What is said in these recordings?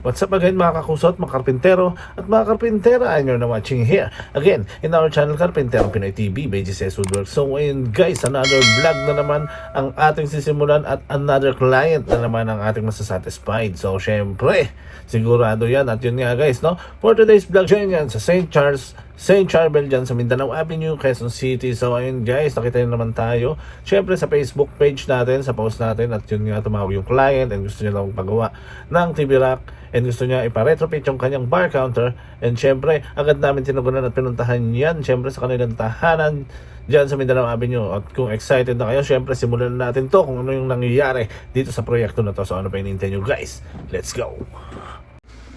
What's up again mga kakusot, mga karpintero at mga karpintera, and you're now watching here again in our channel Karpintero Pinoy TV by GCS Woodworks. So ngayon guys, another vlog na naman ang ating sisimulan at another client na naman ang ating masasatisfied. So syempre, sigurado yan at yun nga guys, no? For today's vlog yan sa St. Charbel dyan sa Mindanao Avenue, Quezon City. So ayun guys, nakita nyo naman tayo syempre sa Facebook page natin, sa post natin, at yun nga tumawag yung client and gusto niya lang pagawa ng TV rack and gusto niya ipa-retrofit yung kanyang bar counter. And syempre agad namin tinugunan at pinuntahan yan syempre sa kanilang tahanan dyan sa Mindanao Avenue. At kung excited na kayo, syempre simulan natin to kung ano yung nangyayari dito sa proyekto na to. So ano pa hinihintay nyo guys, let's go.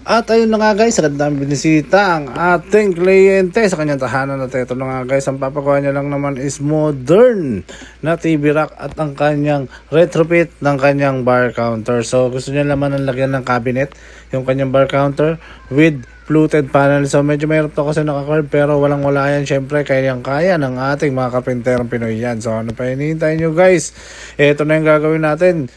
At ayun na nga guys, agad namin binisita ang ating kliyente sa kanyang tahanan. At ito na nga guys, ang papagawa niya lang naman is modern na TV rack at ang kanyang retrofit ng kanyang bar counter. So gusto niya naman ang lagyan ng cabinet yung kanyang bar counter with fluted panel. So medyo mayroon to kasi naka-curve pero walang wala yan. Syempre kayang-kaya ng ating mga kapinterong Pinoy yan. So ano pa hinihintay nyo guys, ito na yung gagawin natin.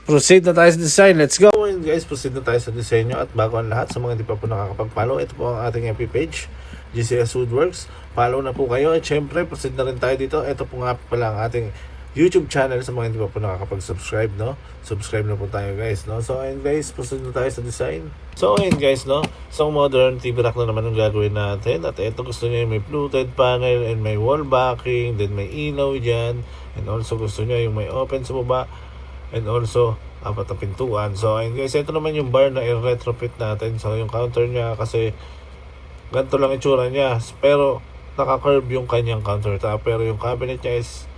Proceed na tayo sa design. Let's go! And guys, proceed na tayo sa disenyo. At bago ang lahat, sa mga hindi pa po nakakapag-follow, ito po ang ating FB page, GCS Woodworks. Follow na po kayo. At syempre, proceed na rin tayo dito. Ito po nga pala ang ating YouTube channel sa mga hindi pa po nakakapag-subscribe, no? Subscribe na po tayo guys, no? So ayun guys, proceed na tayo sa design. So ayun guys, no? So modern TV rack na naman ang gagawin natin. At ito gusto niya yung may fluted panel and may wall backing, then may ilaw dyan. And also gusto niya yung may open sa baba. And also, apat na pintuan. So, ayun guys, ito naman yung bar na i-retrofit natin. So, yung counter niya kasi ganito lang itsura niya. Pero, naka-curve yung kanyang countertop. Pero yung cabinet niya is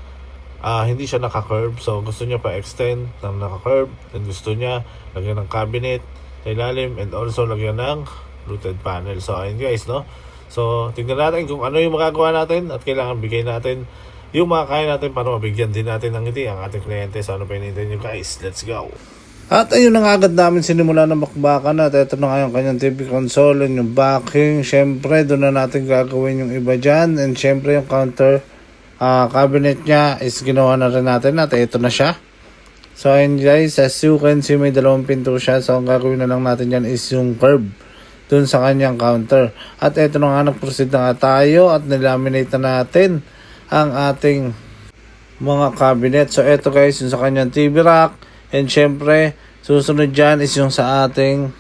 hindi siya naka-curve. So, gusto niya pa-extend ng naka-curve. And gusto niya lagyan ng cabinet sa ilalim and also lagyan ng fluted panel. So, ayun guys, no? So, tingnan natin kung ano yung magagawa natin at kailangan bigay natin yung mga kaya natin para mabigyan din natin ng ngiti ang ating kliyente. So ano pa hinihintay nyo guys, let's go. At ayun na nga agad namin sinimula na makbakan at ito na nga yung kanyang TV console and yung backing. Syempre doon na natin gagawin yung iba dyan. And syempre yung counter cabinet nya is ginawa na rin natin at ito na siya. So ayun guys, as you can see may dalawang pinto siya. So ang gagawin na lang natin dyan is yung curve doon sa kanyang counter. At ito na nga, nag-proceed na nga tayo at nilaminate na natin ang ating mga cabinet. So ito guys, yung sa kanyang TV rack. And syempre, susunod dyan is yung sa ating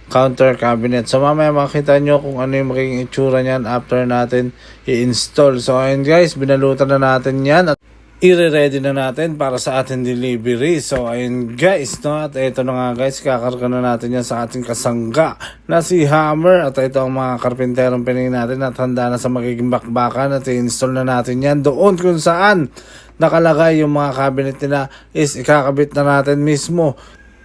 counter cabinet. So mamaya makita nyo kung ano yung magiging itsura nyan after natin i-install. So ayun guys, binalutan na natin yan at i-ready na natin para sa ating delivery. So ayun guys, no? At ito na nga guys, kakarga na natin yan sa ating kasangga na si Hammer. At ito ang mga karpinterong Pinoy natin at handa na sa magiging bakbakan at i-install na natin yan doon kung saan nakalagay yung mga cabinet nila is ikakabit na natin mismo.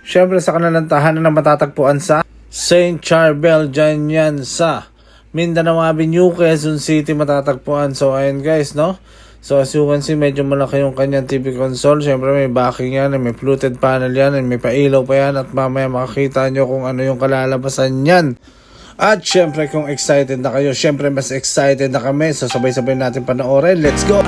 Syempre sa kanilang tahanan na matatagpuan sa St. Charbel, dyan yan sa Mindanao Avenue, Quezon City matatagpuan. So ayun guys, no? So as you can see, medyo malaki yung kanyang TV console. Siyempre may backing yan, may fluted panel yan, may pailaw pa yan. At mamaya makikita nyo kung ano yung kalalabasan yan. At syempre kung excited na kayo, syempre mas excited na kami. So sabay-sabay natin panoorin. Let's go!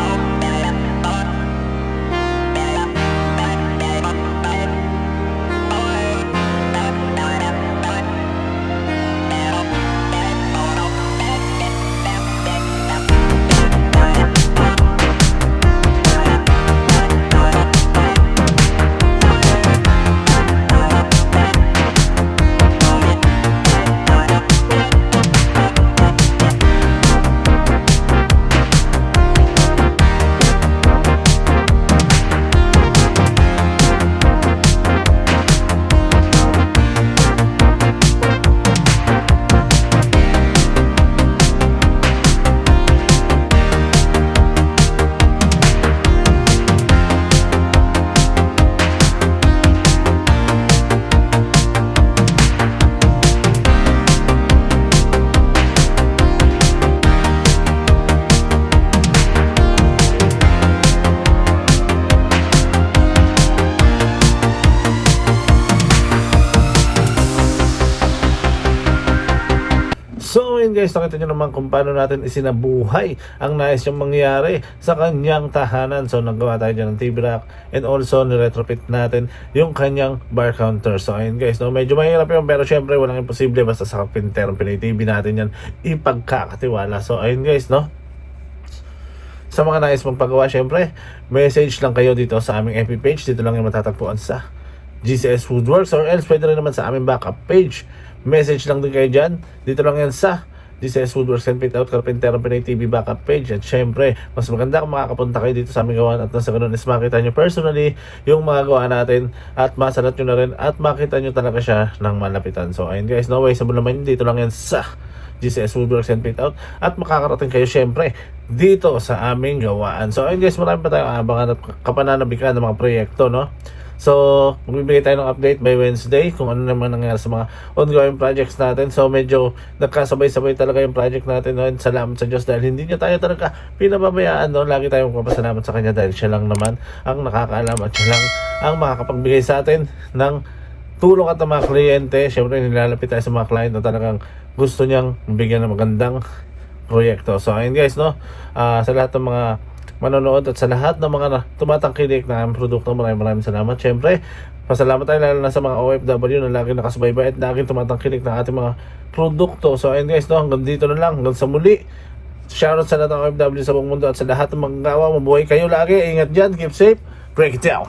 ayun guys, nakita nyo naman kung paano natin isinabuhay ang nais niyang mangyari sa kanyang tahanan. So naggawa tayo dyan ng TV rack and also niretrofit natin yung kanyang bar counter. So ayun guys, no, medyo mahirap yun pero syempre walang imposible basta sa Carpinterong Pinoy TV natin yan ipagkakatiwala. So ayun guys, no, sa mga nais mong pagawa, syempre message lang kayo dito sa aming FB page. Dito lang yung matatagpuan sa GCS Woodworks, or else pwede rin naman sa aming backup page. Message lang din kayo dyan. Dito lang yan sa GCS Woodworks and Fit Out Carpinterong Pinoy TV backup page. At syempre, mas maganda kung makakapunta kayo dito sa aming gawan at nasa ganun is makita nyo personally yung mga gawa natin at masalat nyo na rin at makita nyo talaga siya ng malapitan. So ayun guys, no way, sabon naman yun. Dito lang yan sa GCS Woodworks and Fit Out at makakarating kayo syempre dito sa aming gawaan. So ayun guys, marami pa tayong abangan at kapananabikan ng mga proyekto, no? So, magbibigay tayo ng update by Wednesday kung ano naman nangyari sa mga ongoing projects natin. So, medyo nagkasabay-sabay talaga yung project natin, no? And salamat sa Diyos dahil hindi niya tayo talaga pinababayaan, no? Lagi tayong papasalamat sa Kanya dahil siya lang naman ang nakakaalam at siya lang ang makakapagbigay sa atin ng tulong at ng mga kliyente. Siyempre, nilalapit tayo sa mga client na talagang gusto niyang bigyan ng magandang proyekto. So, ayun guys, no? Sa lahat ng mga manonood at sa lahat ng mga tumatangkilik na aming produkto, maraming salamat. Siyempre, pasalamat tayo lalo na sa mga OFW na lagi nakasubaybay at laging tumatangkilik ng ating mga produkto. So ayun guys, no, hanggang dito na lang, hanggang sa muli. Shoutout sa lahat ng OFW sa buong mundo at sa lahat ng mga gawa. Mabuhay kayo lagi, ingat dyan, keep safe, break it down.